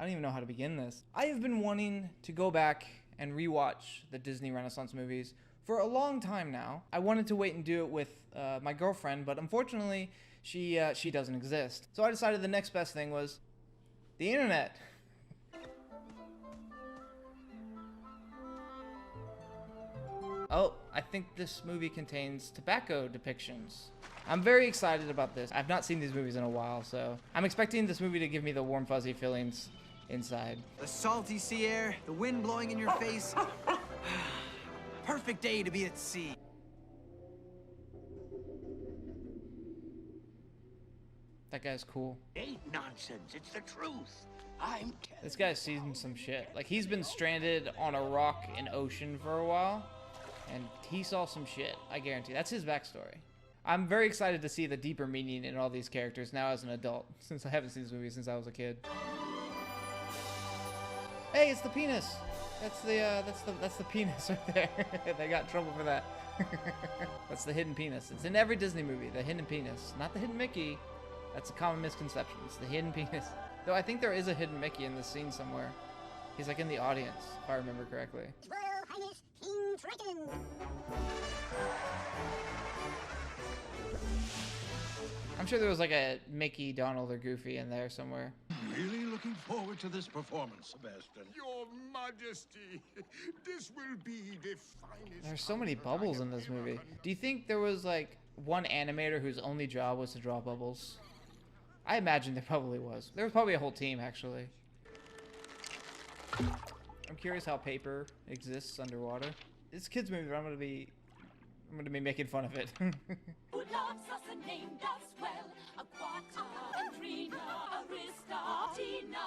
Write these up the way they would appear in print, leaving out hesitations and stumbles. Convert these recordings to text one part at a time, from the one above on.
I don't even know how to begin this. I have been wanting to go back and rewatch the Disney Renaissance movies for a long time now. I wanted to wait and do it with my girlfriend, but unfortunately, she doesn't exist. So I decided the next best thing was the internet. Oh, I think this movie contains tobacco depictions. I'm very excited about this. I've not seen these movies in a while, so I'm expecting this movie to give me the warm, fuzzy feelings inside. The salty sea air, the wind blowing in your face. Perfect day to be at sea. That guy's cool. Ain't nonsense, it's the truth. This guy's seen some shit. Like, he's been stranded on a rock in ocean for a while, and he saw some shit, I guarantee. That's his backstory. I'm very excited to see the deeper meaning in all these characters now as an adult, since I haven't seen this movie since I was a kid. Hey, it's the penis. That's the penis right there. They got in trouble for that. That's the hidden penis. It's in every Disney movie, the hidden penis. Not the hidden Mickey. That's a common misconception. It's the hidden penis. Though I think there is a hidden Mickey in this scene somewhere. He's like in the audience, if I remember correctly. Royal Highness King Triton. I'm sure there was like a Mickey, Donald, or Goofy in there somewhere. Really looking forward to this performance, Sebastian. Your Majesty, this will be the finest. There's so many bubbles in this movie. Do you think there was like one animator whose only job was to draw bubbles? I imagine there probably was. There was probably a whole team, actually. I'm curious how paper exists underwater. It's a kids' movie, but I'm gonna be making fun of it. Who loves us and named us well? Aquata, Andrina, Arista, Tina,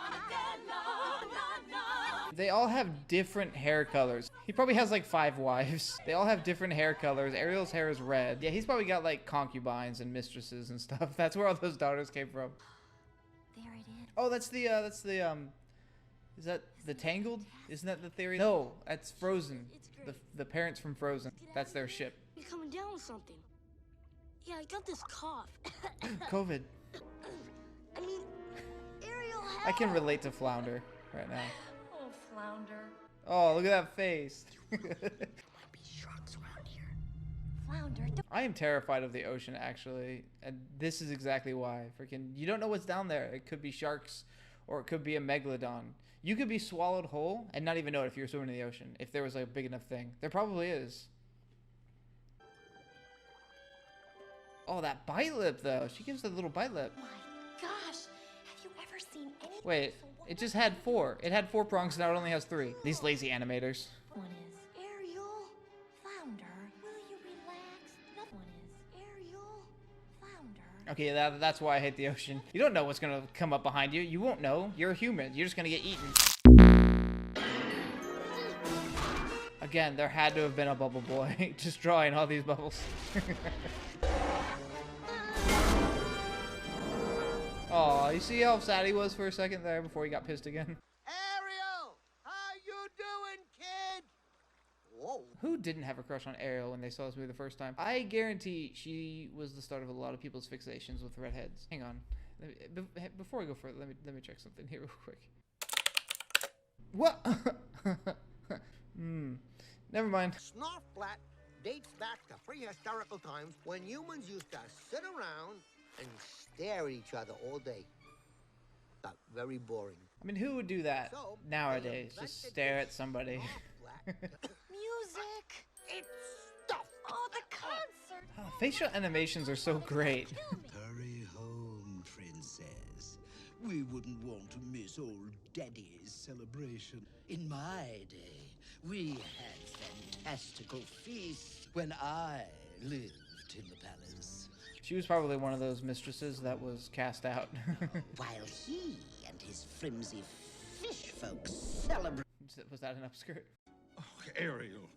Adela, Nana. They all have different hair colors. He probably has like 5 wives. They all have different hair colors. Ariel's hair is red. Yeah, he's probably got like concubines and mistresses and stuff. That's where all those daughters came from. There it is. Oh, that's the is that the Tangled? Isn't that the theory? No, that's Frozen. The parents from Frozen. That's their ship. You're coming down with something. Yeah, I got this cough. COVID. I mean, Ariel, help! I can relate to Flounder right now. Oh, Flounder. Oh, look at that face. Might be sharks around here. Flounder, I am terrified of the ocean, actually, and this is exactly why. Freaking, you don't know what's down there. It could be sharks, or it could be a megalodon. You could be swallowed whole and not even know it if you were swimming in the ocean. If there was like a big enough thing, there probably is. Oh, that bite lip though. She gives a little bite lip. my gosh, have you ever seen anything Wait, so it just had 4. It had 4 prongs, now it only has 3. These lazy animators. One is Ariel, Flounder. Will you relax? Another one is Ariel, Flounder. Okay, that's why I hate the ocean. You don't know what's gonna come up behind you. You won't know. You're a human. You're just gonna get eaten. Again, there had to have been a bubble boy just drawing all these bubbles. Oh, you see how sad he was for a second there before he got pissed again? Ariel, how you doing, kid? Whoa. Who didn't have a crush on Ariel when they saw this movie the first time? I guarantee she was the start of a lot of people's fixations with redheads. Hang on. Before I go further, let me check something here real quick. What? Never mind. Snarflat dates back to prehistorical times when humans used to sit around and stare at each other all day. Got very boring. I mean, who would do that So, nowadays? they Just invented stare this at somebody. Snarflat. Music. It's stuff. Oh, the concert. Oh, facial animations are so great. Hurry home, princess. We wouldn't want to miss old Daddy's celebration. In my day, we had fantastical feasts when I lived in the palace. She was probably one of those mistresses that was cast out. While he and his flimsy fish folks celebrate. Was that an upskirt? Oh, Ariel,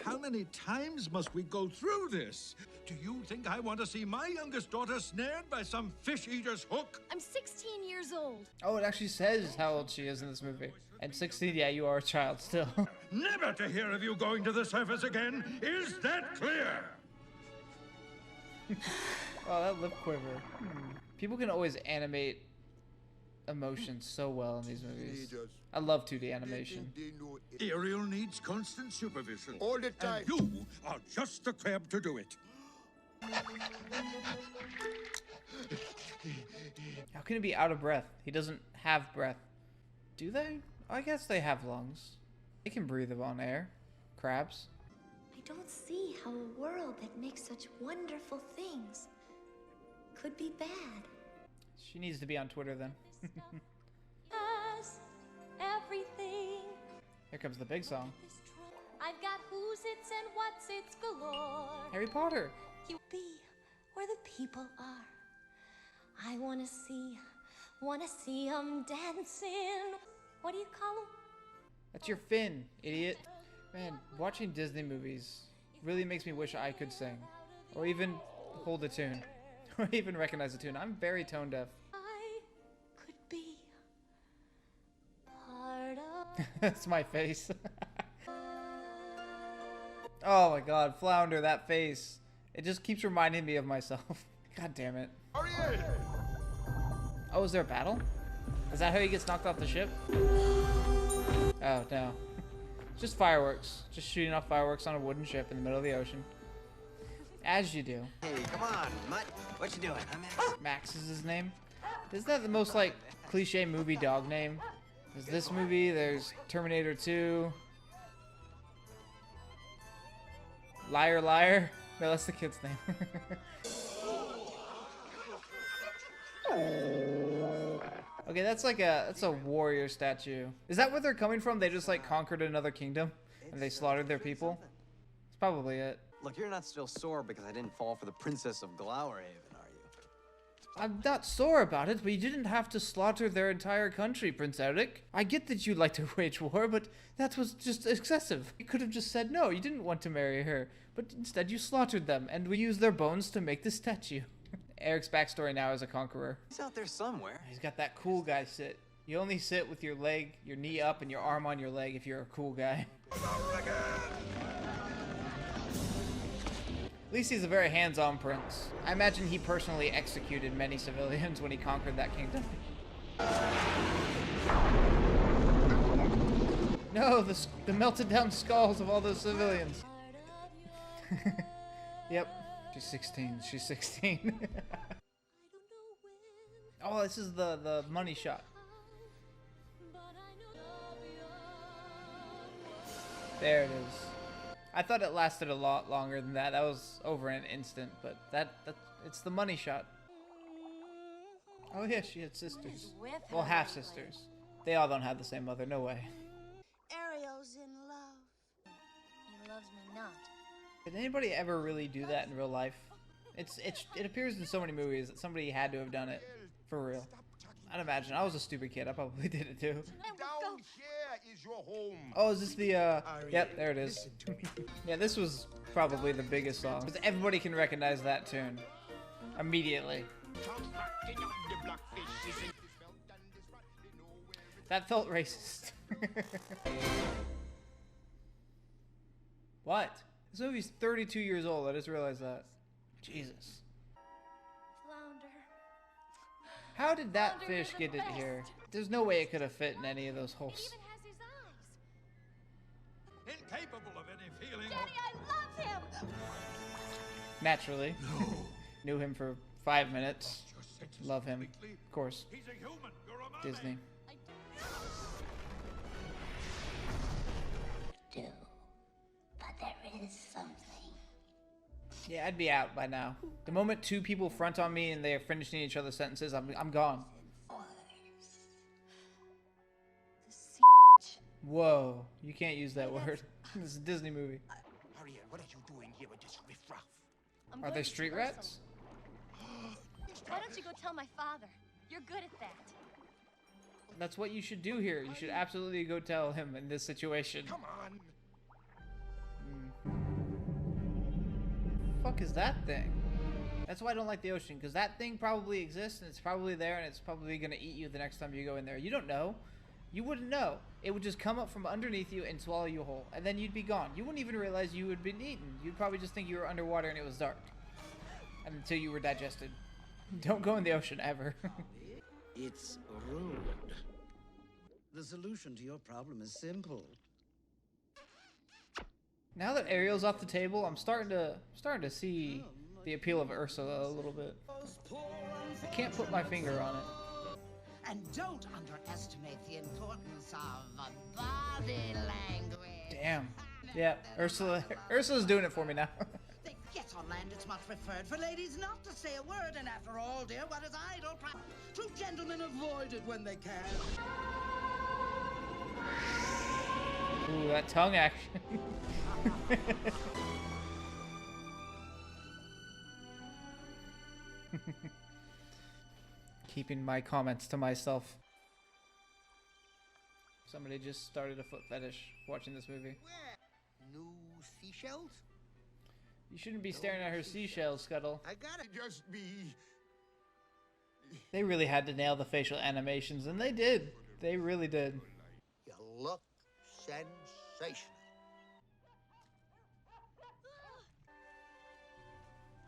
how many times must we go through this? Do you think I want to see my youngest daughter snared by some fish eater's hook? I'm 16 years old. Oh, it actually says how old she is in this movie. And 16, yeah, you are a child still. Never to hear of you going to the surface again. Is that clear? Oh, that lip quiver. People can always animate emotion so well in these movies. I love 2D animation. Ariel needs constant supervision. All the time. And you are just the crab to do it. How can he be out of breath? He doesn't have breath. Do they? I guess they have lungs. They can breathe on air. Crabs. I don't see how a world that makes such wonderful things could be bad. She needs to be on Twitter then. Everything. Here comes the big song. I've got who's its and what's its galore. Harry Potter. You be where the people are. I wanna see 'em dancing. What do you call 'em? That's your fin, idiot. Man, watching Disney movies really makes me wish I could sing. Or even hold a tune. Or even recognize a tune. I'm very tone deaf. I could be part of. That's my face. Oh my god, Flounder, that face. It just keeps reminding me of myself. God damn it. Oh, is there a battle? Is that how he gets knocked off the ship? Oh, no. Just fireworks. Just shooting off fireworks on a wooden ship in the middle of the ocean. As you do. Hey, come on, Mutt. What you doing? I'm Max. Max is his name. Isn't that the most, like, cliche movie dog name? There's this movie, there's Terminator 2. Liar Liar? No, that's the kid's name. Okay, that's a warrior statue. Is that where they're coming from? They just like conquered another kingdom and they slaughtered their people? That's probably it. Look, you're not still sore because I didn't fall for the Princess of Glowerhaven, are you? I'm not sore about it, but you didn't have to slaughter their entire country, Prince Eric. I get that you'd like to wage war, but that was just excessive. You could have just said no, you didn't want to marry her, but instead you slaughtered them, and we used their bones to make the statue. Eric's backstory now as a conqueror. He's out there somewhere. He's got that cool guy sit. You only sit with your leg, your knee up, and your arm on your leg if you're a cool guy. At least he's a very hands-on prince. I imagine he personally executed many civilians when he conquered that kingdom. No, the melted down skulls of all those civilians. Yep, she's 16. She's 16. Oh, this is the money shot. There it is. I thought it lasted a lot longer than that. That was over in an instant, but that it's the money shot. Oh yeah, she had sisters. Well, half sisters. They all don't have the same mother. No way. Ariel's in love. He loves me not. Did anybody ever really do that in real life? It appears in so many movies that somebody had to have done it for real. I'd imagine. I was a stupid kid. I probably did it too. Down here is your home. Oh, is this the Yep, there it is. Yeah, this was probably the biggest song because everybody can recognize that tune immediately. That felt racist. What? This movie's 32 years old. I just realized that. Jesus. Flounder. How did that Flounder, fish you're the get in best. here? There's no way it could have fit in any of those holes. He even has his eyes. Incapable of any feeling. Daddy, I love him. Naturally. Knew him for 5 minutes. Love him. Of course. He's a human. You're a mermaid. Disney. Do. But there is something. Yeah, I'd be out by now. The moment two people front on me and they are finishing each other's sentences, I'm gone. Whoa, you can't use that word. This is a Disney movie. Ariel, what are you doing here with this riffraff? I'm Are going they to street Jerusalem. rats? Why don't you go tell my father? You're good at that. That's what you should do here. You should absolutely go tell him in this situation. Come on. Fuck is that thing? That's why I don't like the ocean, because that thing probably exists and it's probably there and it's probably gonna eat you the next time you go in there. You don't know. You wouldn't know. It would just come up from underneath you and swallow you whole, and then you'd be gone. You wouldn't even realize you had been eaten. You'd probably just think you were underwater and it was dark. And until you were digested. Don't go in the ocean ever. It's rude. The solution to your problem is simple. Now that Ariel's off the table, I'm starting to see the appeal of Ursula a little bit. I can't put my finger on it. And don't underestimate the importance of body language. Damn. Yeah, Ursula's doing it for me now. Yes, on land it's much preferred for ladies not to say a word, and after all, dear, what is idle pride? True gentlemen avoid it when they can. Ooh, that tongue action. Keeping my comments to myself. Somebody just started a foot fetish watching this movie. Where? New seashells? You shouldn't be staring at her seashells, Scuttle. I gotta Just be. They really had to nail the facial animations, and they did. They really did. You look sensational.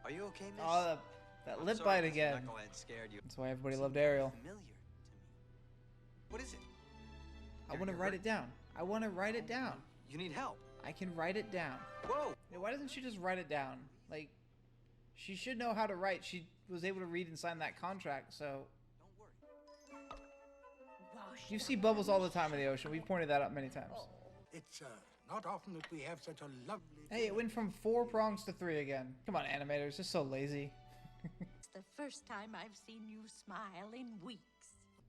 Are you okay, miss? Oh, that I'm lip sorry bite this again. knucklehead scared you. That's why everybody Seemed loved very Ariel. familiar to me. What is it? I want to write it down. I want to write it down. You need help. I can write it down. Whoa! Yeah, why doesn't she just write it down? Like, she should know how to write. She was able to read and sign that contract, so... Don't worry. You see bubbles all the time in the ocean. We've pointed that out many times. It's not often that we have such a lovely. Hey, it went from 4 prongs to 3 again. Come on, animators. Just so lazy. It's the first time I've seen you smile in weeks.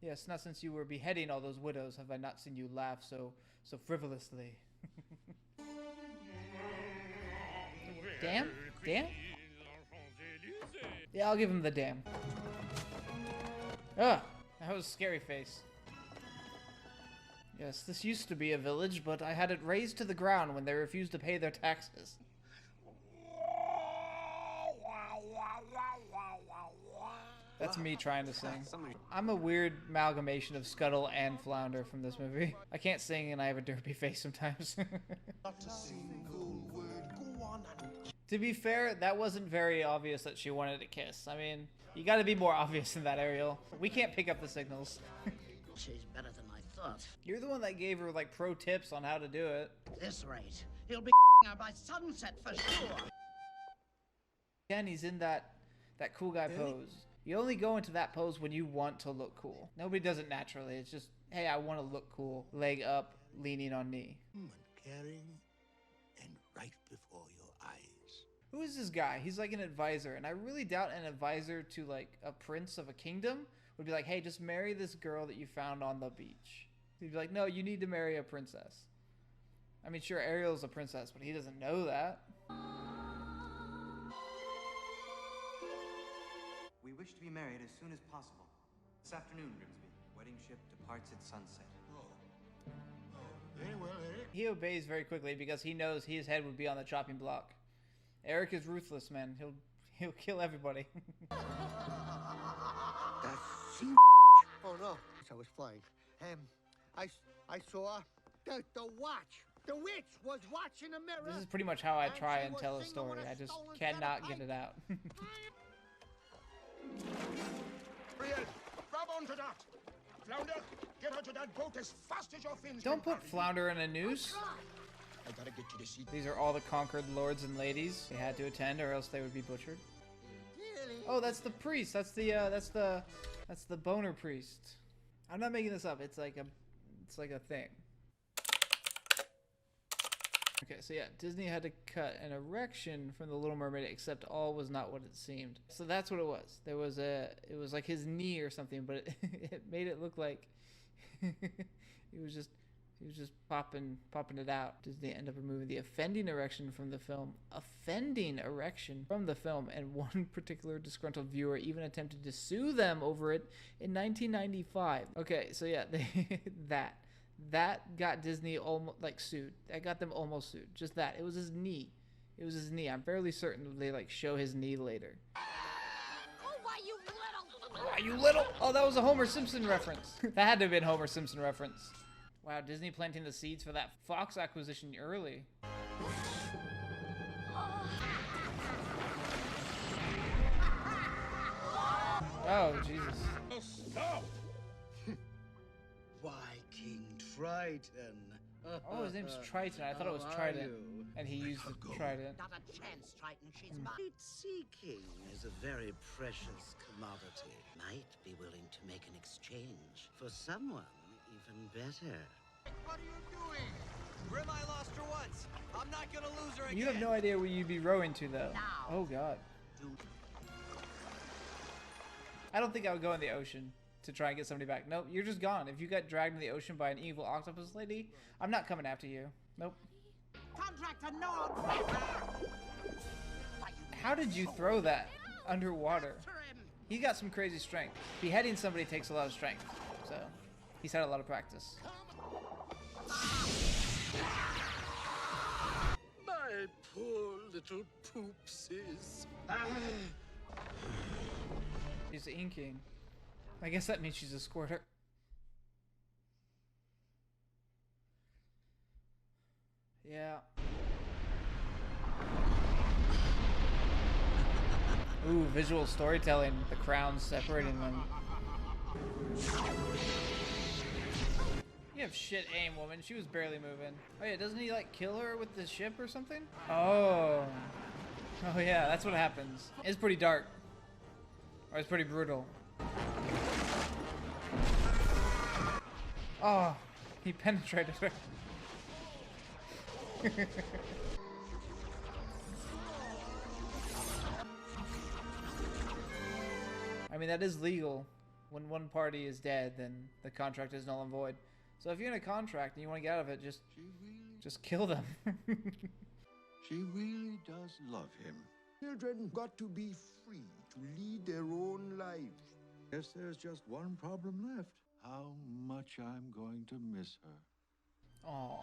Yes, not since you were beheading all those widows have I not seen you laugh so frivolously. Damn? Damn? Yeah, I'll give him the damn. Ugh, that was a scary face. Yes, this used to be a village, but I had it razed to the ground when they refused to pay their taxes. That's me trying to sing. I'm a weird amalgamation of Scuttle and Flounder from this movie. I can't sing and I have a derpy face sometimes. Not a single word. Go on and. To be fair, that wasn't very obvious that she wanted to kiss. I mean, you gotta be more obvious than that, Ariel. We can't pick up the signals. She's better than I thought. You're the one that gave her, like, pro tips on how to do it. At this rate, he'll be her by sunset for sure. Again, he's in that cool guy pose. You only go into that pose when you want to look cool. Nobody does it naturally. It's just, hey, I want to look cool. Leg up, leaning on knee. And caring and right before your eyes. Who is this guy? He's like an advisor, and I really doubt an advisor to like a prince of a kingdom would be like, hey, just marry this girl that you found on the beach. He'd be like, no, you need to marry a princess. I mean, sure, Ariel's a princess, but he doesn't know that. We wish to be married as soon as possible. This afternoon, Grimsby. Wedding ship departs at sunset. Very well, Eric. He obeys very quickly because he knows his head would be on the chopping block. Eric is ruthless, man. He'll kill everybody. That's sea. Oh no, I was flying. I saw the watch. The witch was watching a mirror. This is pretty much how I try and tell a story. I just cannot get it out. Brielle, grab onto that. Flounder, get her to that boat as fast as your fins. Don't can put carry. Flounder in a noose. I gotta get you to see. These are all the conquered lords and ladies. They had to attend, or else they would be butchered. Oh, that's the priest. That's the boner priest. I'm not making this up. It's like a thing. Okay, so yeah, Disney had to cut an erection from the Little Mermaid, except all was not what it seemed. So that's what it was. It was like his knee or something, but it made it look like he was just popping it out. Disney ended up removing the offending erection from the film. Offending erection from the film, and one particular disgruntled viewer even attempted to sue them over it in 1995. Okay, so yeah, that got Disney almost like sued. That got them almost sued. Just that. It was his knee. It was his knee. I'm fairly certain they like show his knee later. Oh, why you little? Why you little? Oh, that was a Homer Simpson reference. That had to have been Homer Simpson reference. Wow, Disney planting the seeds for that Fox acquisition early. Oh, Jesus. Stop! Triton. Oh, his name's Triton. I thought it was How are Trident. you? And he used the Trident. Not a chance, Triton. She's mine. Seeking is a very precious commodity. Might be willing to make an exchange for someone even better. What are you doing? Grim, I lost her once. I'm not gonna lose her again. You have no idea where you'd be rowing to, though. Oh, God. I don't think I would go in the ocean to try and get somebody back. Nope, you're just gone. If you got dragged in the ocean by an evil octopus lady, I'm not coming after you. Nope. Contractor, no! How did you throw that underwater? He got some crazy strength. Beheading somebody takes a lot of strength, so he's had a lot of practice. My poor little poopsies. She's inking. I guess that means she's a squirter. Yeah. Ooh, visual storytelling. The crowns separating them. You have shit aim, woman. She was barely moving. Oh yeah, doesn't he like kill her with the ship or something? Oh. Oh yeah, that's what happens. It's pretty dark. Or it's pretty brutal. Oh, he penetrated her. I mean, that is legal. When one party is dead, then the contract is null and void. So if you're in a contract and you want to get out of it, just kill them. She really does love him. Children got to be free to lead their own lives. Guess there's just one problem left. How much I'm going to miss her. Aww.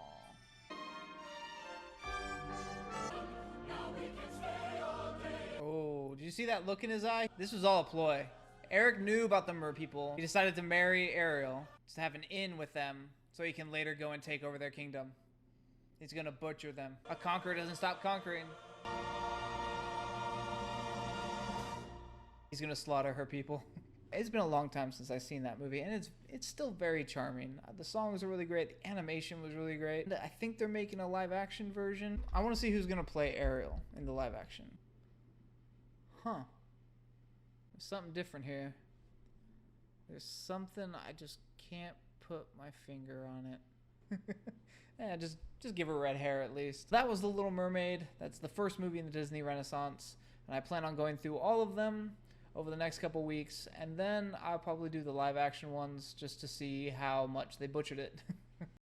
Oh, did you see that look in his eye? This was all a ploy. Eric knew about the Mer people. He decided to marry Ariel, to have an in with them, so he can later go and take over their kingdom. He's gonna butcher them. A conqueror doesn't stop conquering. He's gonna slaughter her people. It's been a long time since I've seen that movie, and it's still very charming. The songs are really great. The animation was really great. I think they're making a live-action version. I want to see who's gonna play Ariel in the live-action. Huh. There's something different here. There's something I just can't put my finger on it. Yeah, just give her red hair at least. That was The Little Mermaid. That's the first movie in the Disney Renaissance, and I plan on going through all of them over the next couple weeks, and then I'll probably do the live action ones just to see how much they butchered it.